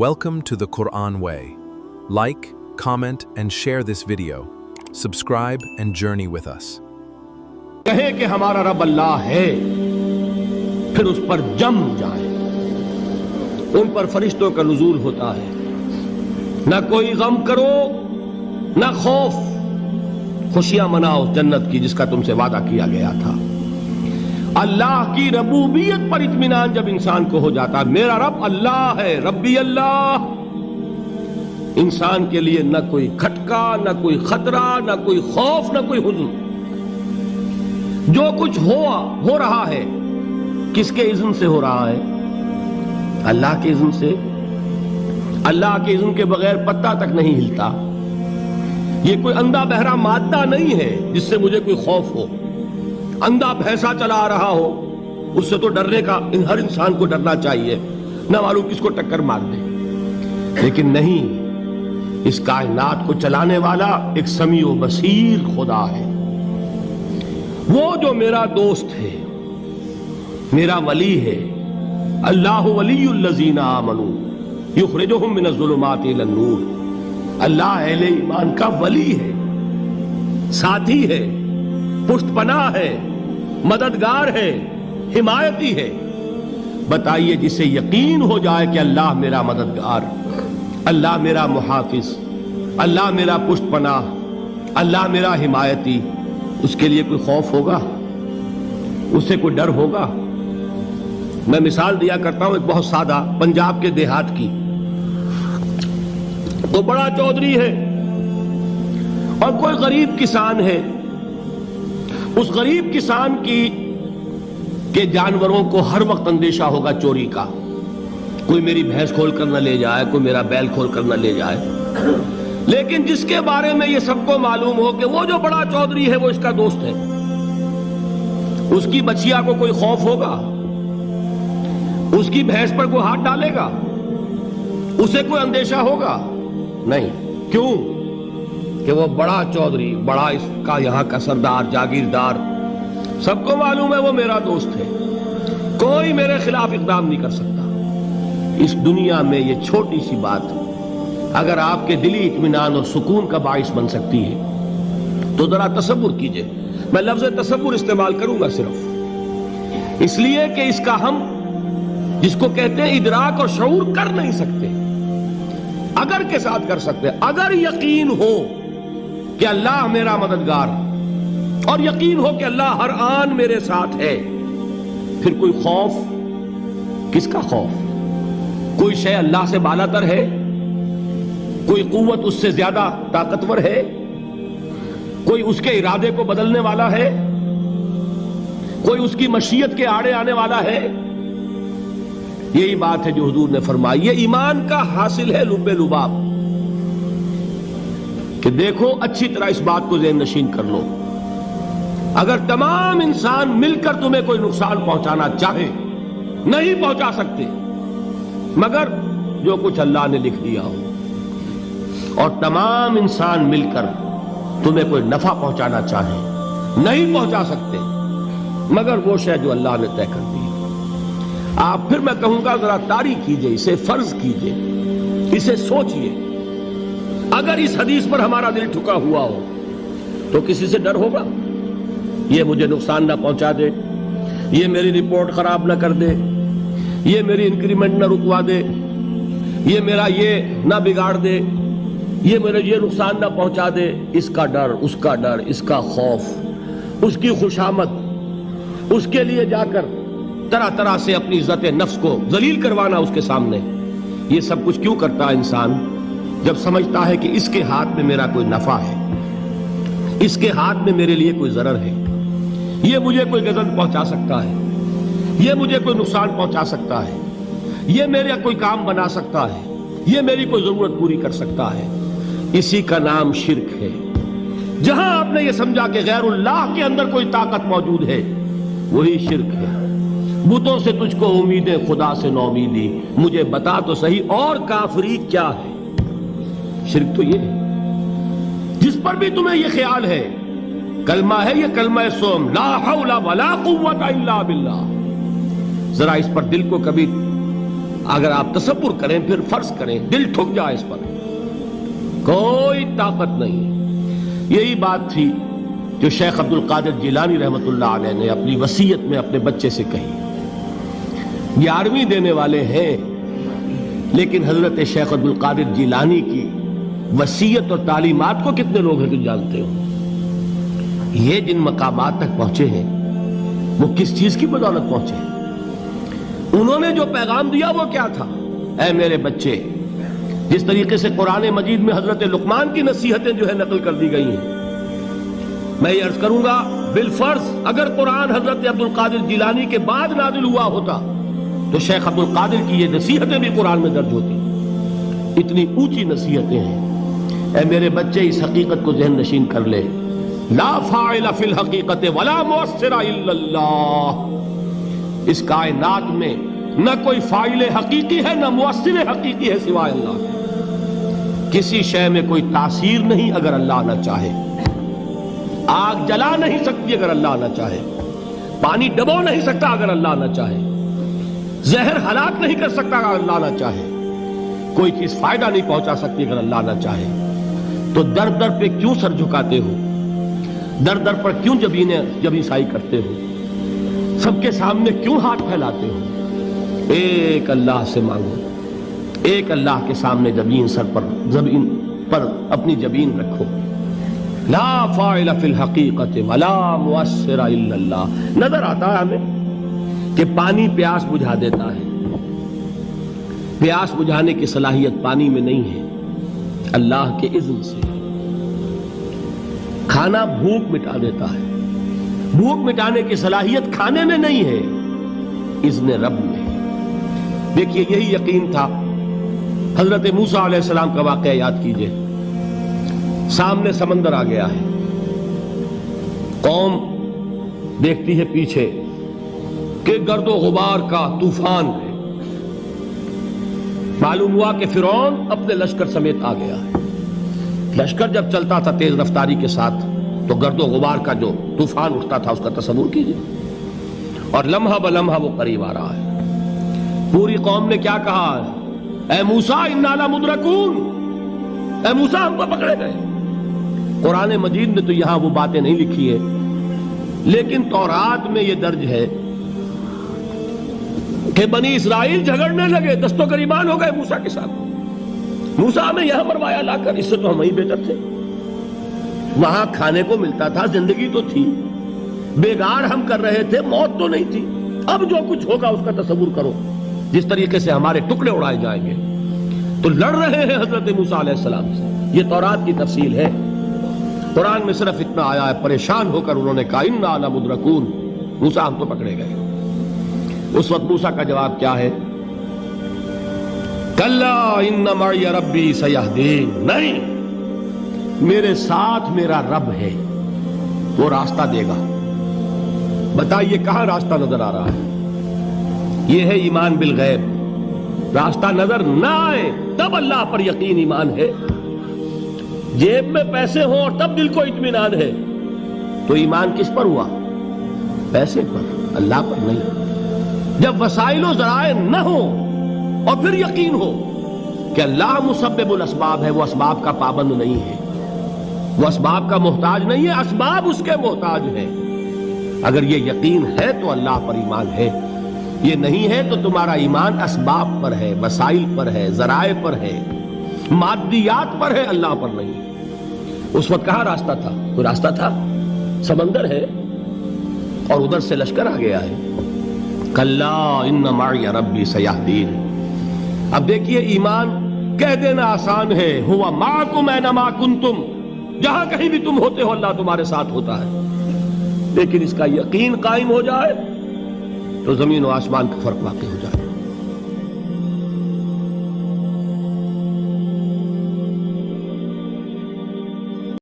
Welcome to the Quran Way. Like, comment, and share this video. Subscribe and journey with us. کہے کہ ہمارا رب اللہ ہے، پھر اس پر جم جائیں. ان پر فرشتوں کا نزول ہوتا ہے. نہ کوئی غم کرو نہ خوف، خوشیاں مناؤ جنت کی جس کا تم سے وعدہ کیا گیا تھا. اللہ کی ربوبیت پر اطمینان جب انسان کو ہو جاتا، میرا رب اللہ ہے، ربی اللہ، انسان کے لیے نہ کوئی کھٹکا، نہ کوئی خطرہ، نہ کوئی خوف، نہ کوئی حزن. جو کچھ ہو رہا ہے کس کے اذن سے ہو رہا ہے؟ اللہ کے اذن سے. اللہ کے اذن کے بغیر پتہ تک نہیں ہلتا. یہ کوئی اندھا بہرا مادہ نہیں ہے جس سے مجھے کوئی خوف ہو. اندھا بھینسا چلا آ رہا ہو اس سے تو ڈرنے کا ہر انسان کو ڈرنا چاہیے، نہ معلوم کس کو ٹکر مار دے. لیکن نہیں، اس کائنات کو چلانے والا ایک سمیع و بصیر خدا ہے. وہ جو میرا دوست ہے، میرا ولی ہے. اللہ ولی الذین آمنوا یخرجہم من الظلمات الی النور. اللہ اہل ایمان کا ولی ہے، ساتھی ہے، پشت پناہ ہے، مددگار ہے، حمایتی ہے. بتائیے جسے یقین ہو جائے کہ اللہ میرا مددگار، اللہ میرا محافظ، اللہ میرا پشت پناہ، اللہ میرا حمایتی، اس کے لیے کوئی خوف ہوگا؟ اس سے کوئی ڈر ہوگا؟ میں مثال دیا کرتا ہوں ایک بہت سادہ پنجاب کے دیہات کی. وہ بڑا چودھری ہے اور کوئی غریب کسان ہے. اس غریب کسان کے جانوروں کو ہر وقت اندیشہ ہوگا چوری کا. کوئی میری بھینس کھول کر نہ لے جائے، کوئی میرا بیل کھول کر نہ لے جائے. لیکن جس کے بارے میں یہ سب کو معلوم ہو کہ وہ جو بڑا چودھری ہے وہ اس کا دوست ہے، اس کی بچیا کو کوئی خوف ہوگا؟ اس کی بھینس پر کوئی ہاتھ ڈالے گا؟ اسے کوئی اندیشہ ہوگا؟ نہیں. کیوں؟ کہ وہ بڑا چودھری، بڑا اس کا یہاں کا سردار، جاگیردار، سب کو معلوم ہے وہ میرا دوست ہے، کوئی میرے خلاف اقدام نہیں کر سکتا. اس دنیا میں یہ چھوٹی سی بات اگر آپ کے دلی اطمینان اور سکون کا باعث بن سکتی ہے تو ذرا تصور کیجئے. میں لفظ تصور استعمال کروں گا صرف اس لیے کہ اس کا ہم جس کو کہتے ہیں ادراک اور شعور کر نہیں سکتے، اگر کے ساتھ کر سکتے. اگر یقین ہو کہ اللہ میرا مددگار اور یقین ہو کہ اللہ ہر آن میرے ساتھ ہے، پھر کوئی خوف؟ کس کا خوف؟ کوئی شے اللہ سے بالا تر ہے؟ کوئی قوت اس سے زیادہ طاقتور ہے؟ کوئی اس کے ارادے کو بدلنے والا ہے؟ کوئی اس کی مشیت کے آڑے آنے والا ہے؟ یہی بات ہے جو حضور نے فرمائی. یہ ایمان کا حاصل ہے لب لباب کہ دیکھو اچھی طرح اس بات کو ذہن نشین کر لو. اگر تمام انسان مل کر تمہیں کوئی نقصان پہنچانا چاہے نہیں پہنچا سکتے مگر جو کچھ اللہ نے لکھ دیا ہو. اور تمام انسان مل کر تمہیں کوئی نفع پہنچانا چاہے نہیں پہنچا سکتے مگر وہ شے جو اللہ نے طے کر دی. آپ پھر میں کہوں گا ذرا طاری کیجئے، اسے فرض کیجئے، اسے سوچئے. اگر اس حدیث پر ہمارا دل ٹھکا ہوا ہو تو کسی سے ڈر ہوگا؟ یہ مجھے نقصان نہ پہنچا دے، یہ میری رپورٹ خراب نہ کر دے، یہ میری انکریمنٹ نہ رکوا دے، یہ میرا یہ نہ بگاڑ دے، یہ میرے یہ نقصان نہ پہنچا دے. اس کا ڈر، اس کا ڈر، اس کا خوف، اس کی خوشامد، اس کے لیے جا کر طرح طرح سے اپنی عزت نفس کو ذلیل کروانا اس کے سامنے. یہ سب کچھ کیوں کرتا ہے انسان؟ جب سمجھتا ہے کہ اس کے ہاتھ میں میرا کوئی نفع ہے، اس کے ہاتھ میں میرے لیے کوئی ضرر ہے، یہ مجھے کوئی غضب پہنچا سکتا ہے، یہ مجھے کوئی نقصان پہنچا سکتا ہے، یہ میرا کوئی کام بنا سکتا ہے، یہ میری کوئی ضرورت پوری کر سکتا ہے. اسی کا نام شرک ہے. جہاں آپ نے یہ سمجھا کہ غیر اللہ کے اندر کوئی طاقت موجود ہے وہی شرک ہے. بتوں سے تجھ کو امیدیں، خدا سے نومیدی، مجھے بتا تو صحیح اور کافری کیا ہے؟ شرک تو یہ ہے. جس پر بھی تمہیں یہ خیال ہے کلمہ ہے، یہ کلمہ سوم، لا حول ولا قوت الا باللہ. ذرا اس پر دل کو کبھی اگر آپ تصور کریں پھر فرض کریں دل ٹھک جائے اس پر، کوئی طاقت نہیں۔ یہی بات تھی جو شیخ عبد القادر جیلانی رحمۃ اللہ علیہ نے اپنی وصیت میں اپنے بچے سے کہی۔ 11ویں دینے والے ہیں، لیکن حضرت شیخ عبد القادر جیلانی کی وصیت اور تعلیمات کو کتنے لوگ ہیں کہ جانتے ہو؟ یہ جن مقامات تک پہنچے ہیں وہ کس چیز کی بدولت پہنچے ہیں؟ انہوں نے جو پیغام دیا وہ کیا تھا؟ اے میرے بچے، جس طریقے سے قرآن مجید میں حضرت لقمان کی نصیحتیں جو ہے نقل کر دی گئی ہیں، میں یہ عرض کروں گا بالفرض اگر قرآن حضرت عبد القادر جیلانی کے بعد نازل ہوا ہوتا تو شیخ عبد القادر کی یہ نصیحتیں بھی قرآن میں درج ہوتی۔ اتنی اونچی نصیحتیں ہیں۔ اے میرے بچے، اس حقیقت کو ذہن نشین کر لے، لا فاعل فی الحقیقت ولا مؤثر الا اللہ۔ اس کائنات میں نہ کوئی فاعل حقیقی ہے نہ مؤثر حقیقی ہے سوائے اللہ کے۔ کسی شے میں کوئی تاثیر نہیں اگر اللہ نہ چاہے۔ آگ جلا نہیں سکتی اگر اللہ نہ چاہے، پانی ڈبو نہیں سکتا اگر اللہ نہ چاہے، زہر ہلاک نہیں کر سکتا اگر اللہ نہ چاہے، کوئی چیز فائدہ نہیں پہنچا سکتی اگر اللہ نہ چاہے۔ تو در در پہ کیوں سر جھکاتے ہو؟ در در پر کیوں جبیں سائی کرتے ہو؟ سب کے سامنے کیوں ہاتھ پھیلاتے ہو؟ ایک اللہ سے مانگو، ایک اللہ کے سامنے زمین پر اپنی جبین رکھو۔ لا فاعل فی الحقیقت ولا مؤثر الا اللہ۔ نظر آتا ہے ہمیں کہ پانی پیاس بجھا دیتا ہے، پیاس بجھانے کی صلاحیت پانی میں نہیں ہے، اللہ کے اذن سے۔ کھانا بھوک مٹا دیتا ہے، بھوک مٹانے کی صلاحیت کھانے میں نہیں ہے، اذن رب میں۔ دیکھیے یہی یقین تھا حضرت موسیٰ علیہ السلام کا واقعہ یاد کیجئے۔ سامنے سمندر آ گیا ہے، قوم دیکھتی ہے پیچھے کہ گرد و غبار کا طوفان ہے۔ معلوم ہوا کہ فرعون اپنے لشکر سمیت آ گیا ہے۔ لشکر جب چلتا تھا تیز رفتاری کے ساتھ تو گرد و غبار کا جو طوفان اٹھتا تھا اس کا تصور کیجئے، اور لمحہ بلمحہ وہ قریب آ رہا ہے۔ پوری قوم نے کیا کہا؟ اے موسیٰ انا لمدرکون، اے موسیٰ ہم کو پکڑے گئے۔ قرآن مجید نے تو یہاں وہ باتیں نہیں لکھی ہے، لیکن تورات میں یہ درج ہے کہ بنی اسرائیل جھگڑنے لگے، دست و گریبان ہو گئے موسیٰ کے ساتھ۔ موسیٰ ہمیں یہاں مروایا لا کر، اس سے تو ہم ہی بہتر تھے، وہاں کھانے کو ملتا تھا، زندگی تو تھی، بیگار ہم کر رہے تھے، موت تو نہیں تھی۔ اب جو کچھ ہوگا اس کا تصور کرو، جس طریقے سے ہمارے ٹکڑے اڑائے جائیں گے۔ تو لڑ رہے ہیں حضرت موسیٰ علیہ السلام سے، یہ تورات کی تفصیل ہے۔ قرآن میں صرف اتنا آیا ہے، پریشان ہو کر انہوں نے کہا انا لمدرکون، موسیٰ ہم تو پکڑے گئے۔ اس وقت موسیٰ کا جواب کیا ہے؟ کلا ان معی ربی سیہدین، نہیں، میرے ساتھ میرا رب ہے، وہ راستہ دے گا۔ بتائیے کہاں راستہ نظر آ رہا ہے؟ یہ ہے ایمان بالغیب۔ راستہ نظر نہ آئے تب اللہ پر یقین ایمان ہے۔ جیب میں پیسے ہوں اور تب دل کو اطمینان ہے تو ایمان کس پر ہوا؟ پیسے پر، اللہ پر نہیں۔ جب وسائل و ذرائع نہ ہو اور پھر یقین ہو کہ اللہ مسبب الاسباب ہے، وہ اسباب کا پابند نہیں ہے، وہ اسباب کا محتاج نہیں ہے، اسباب اس کے محتاج ہیں۔ اگر یہ یقین ہے تو اللہ پر ایمان ہے، یہ نہیں ہے تو تمہارا ایمان اسباب پر ہے، وسائل پر ہے، ذرائع پر ہے، مادیات پر ہے، اللہ پر نہیں۔ اس وقت کہاں راستہ تھا؟ کوئی راستہ تھا؟ سمندر ہے اور ادھر سے لشکر آ گیا ہے۔ کلا ان معی ربی سیہدین۔ اب دیکھیے ایمان کہہ دینا آسان ہے، ہوا معکم اینما کنتم، جہاں کہیں بھی تم ہوتے ہو اللہ تمہارے ساتھ ہوتا ہے، لیکن اس کا یقین قائم ہو جائے تو زمین و آسمان کا فرق واقع ہو جائے۔